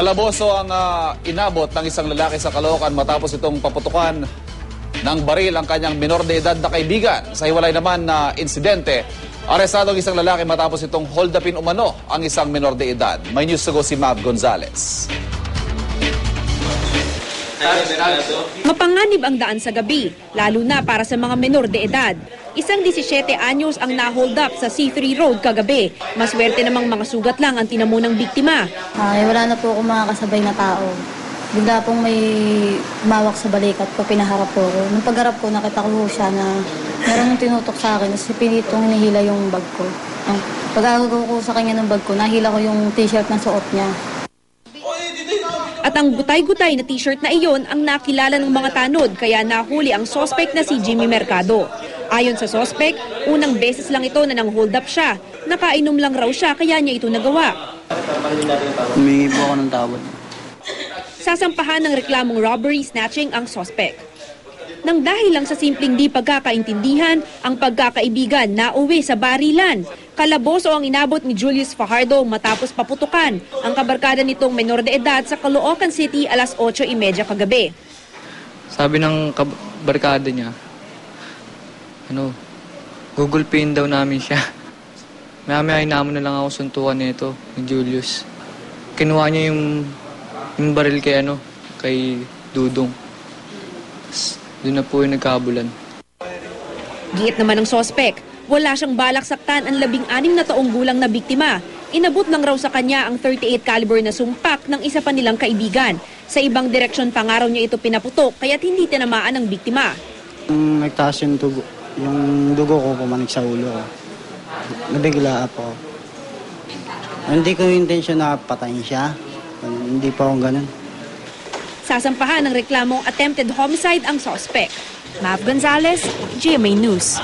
Kalaboso ang inabot ng isang lalaki sa Caloocan matapos itong paputukan ng baril ang kanyang minor de edad na kaibigan. Sa hiwalay naman na insidente, arestado ang isang lalaki matapos itong hold-upin umano ang isang minor de edad. May news to go si Mav Gonzales. Mapanganib ang daan sa gabi, lalo na para sa mga menor de edad. Isang 17 anyos ang na-hold up sa C3 Road kagabi. Maswerte namang mga sugat lang ang tinamo ng biktima. Wala na po ako mga kasabay na tao. Bigla pong may umawak sa balikat ko, pinaharap po ako. Nung pagharap ko, nakita ko siya na meron yung tinutok sa akin, kasi pinitong hinihila yung bag ko. Pag-agaw ko sa kanya ng bag ko, nahila ko yung t-shirt na suot niya. At ang gutay-gutay na t-shirt na iyon ang nakilala ng mga tanod, kaya nahuli ang suspect na si Jimmy Mercado. Ayon sa suspect, unang beses lang ito na nang hold up siya. Nakainom lang raw siya kaya niya ito nagawa. Humingi po ako ng tawad. Sasampahan ng reklamong robbery snatching ang suspect. Nang dahil lang sa simpleng di pagkakaintindihan, ang pagkakaibigan nauwi sa barilan. Kalaboso ang inabot ni Julius Fajardo matapos paputukan ang kabarkada nitong menor de edad sa Caloocan City alas 8:30 kagabi. Sabi ng kabarkada niya, Google Pin daw namin siya. Maya-maya naman na lang ako suntukan nito, ni Julius. Kinuha niya yung baril kay Dudong. Doon na po yung nagkabulan. Giit naman ng sospek, wala siyang balak saktan ang 16 na taong gulang na biktima. Inabot lang raw sa kanya ang 38 caliber na sumpak ng isa pa nilang kaibigan. Sa ibang direksyon pa nga raw niya ito pinaputok, kaya't hindi tinamaan ng biktima. Nagtaas yung dugo ko pumanik sa ulo ko. Nabigla po. Hindi ko yung intensyon na patayin siya. Hindi pa akong ganun. Sasampahan ng reklamong attempted homicide ang suspect. Mav Gonzales, GMA News.